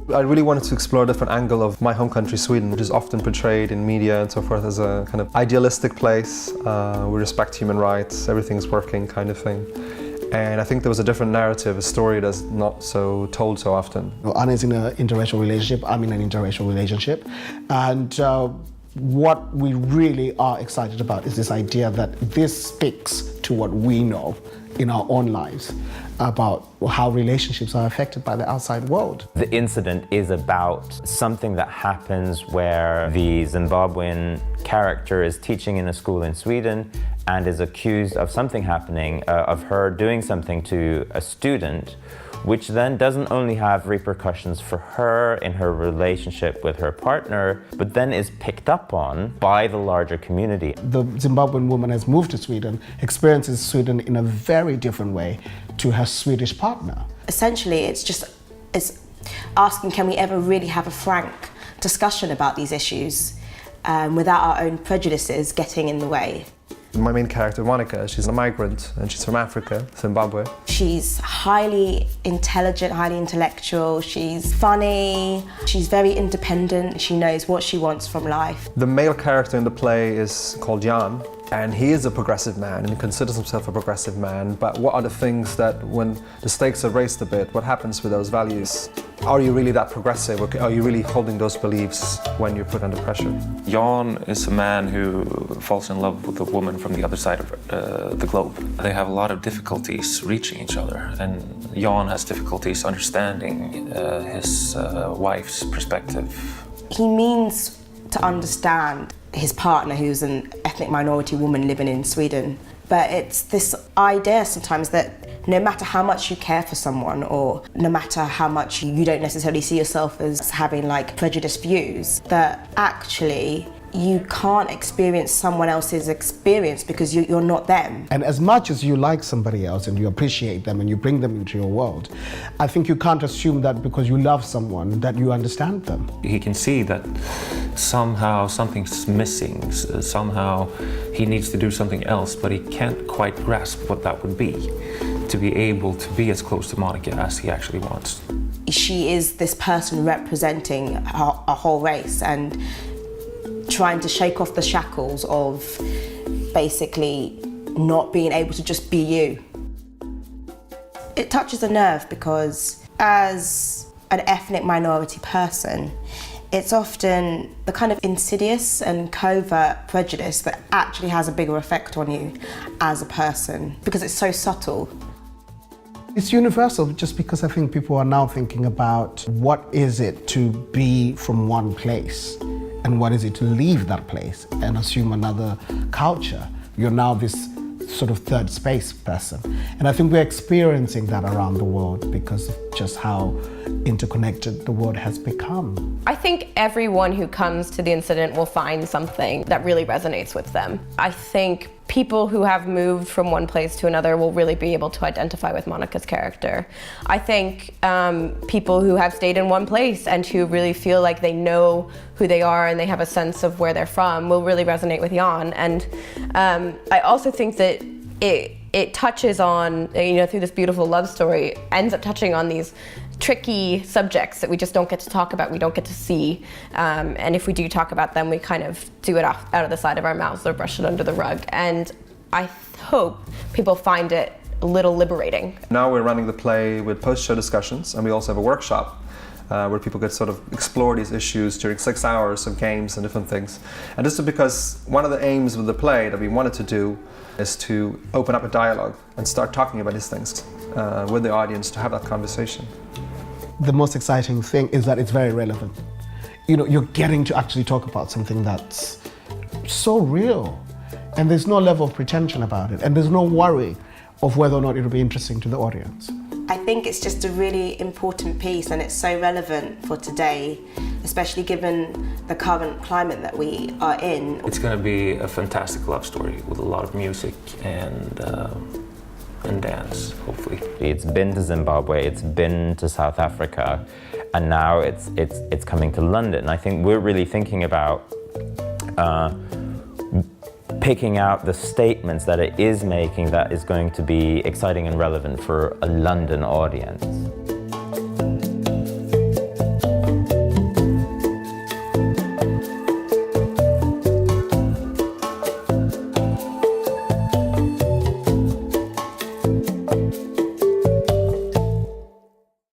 I really wanted to explore a different angle of my home country, Sweden, which is often portrayed in media and so forth as a kind of idealistic place. We respect human rights, everything's working kind of thing. And I think there was a different narrative, a story that's not so told so often. Arne is in an interracial relationship, I'm in an interracial relationship. And what we really are excited about is this idea that this speaks to what we know in our own lives about how relationships are affected by the outside world. The incident is about something that happens where the Zimbabwean character is teaching in a school in Sweden and is accused of something happening, of her doing something to a student, which then doesn't only have repercussions for her in her relationship with her partner, but then is picked up on by the larger community. The Zimbabwean woman has moved to Sweden, experiences Sweden in a very different way to her Swedish partner. Essentially, it's asking, can we ever really have a frank discussion about these issues without our own prejudices getting in the way? My main character, Monica, she's a migrant and she's from Africa, Zimbabwe. She's highly intelligent, highly intellectual, she's funny, she's very independent, she knows what she wants from life. The male character in the play is called Jan, and he is a progressive man and he considers himself a progressive man, but what are the things that when the stakes are raised a bit, what happens with those values? Are you really that progressive, or are you really holding those beliefs when you're put under pressure? Jan is a man who falls in love with a woman from the other side of the globe. They have a lot of difficulties reaching each other, and Jan has difficulties understanding his wife's perspective. He means to understand his partner, who's an ethnic minority woman living in Sweden. But it's this idea sometimes that no matter how much you care for someone, or no matter how much you don't necessarily see yourself as having like prejudiced views, that actually you can't experience someone else's experience because you're not them. And as much as you like somebody else and you appreciate them and you bring them into your world, I think you can't assume that because you love someone that you understand them. He can see that somehow something's missing, somehow he needs to do something else, but he can't quite grasp what that would be, to be able to be as close to Monica as he actually wants. She is this person representing a whole race and trying to shake off the shackles of basically not being able to just be you. It touches a nerve because as an ethnic minority person, it's often the kind of insidious and covert prejudice that actually has a bigger effect on you as a person because it's so subtle. It's universal just because I think people are now thinking about what is it to be from one place and what is it to leave that place and assume another culture. You're now this sort of third space person. And I think we're experiencing that around the world because of just how interconnected the world has become. I think everyone who comes to the incident will find something that really resonates with them. I think people who have moved from one place to another will really be able to identify with Monica's character. I think people who have stayed in one place and who really feel like they know who they are and they have a sense of where they're from will really resonate with Jan. And I also think that it touches on, through this beautiful love story, ends up touching on these tricky subjects that we just don't get to talk about, we don't get to see. And if we do talk about them, we kind of do it out of the side of our mouths or brush it under the rug. And I hope people find it a little liberating. Now we're running the play with post-show discussions, and we also have a workshop where people could sort of explore these issues during 6 hours of games and different things. And this is because one of the aims of the play that we wanted to do is to open up a dialogue and start talking about these things with the audience, to have that conversation. The most exciting thing is that it's very relevant. You're getting to actually talk about something that's so real, and there's no level of pretension about it, and there's no worry of whether or not it'll be interesting to the audience. I think it's just a really important piece, and it's so relevant for today, especially given the current climate that we are in. It's going to be a fantastic love story with a lot of music and dance, hopefully. It's been to Zimbabwe, it's been to South Africa, and now it's coming to London. I think we're really thinking about picking out the statements that it is making that is going to be exciting and relevant for a London audience.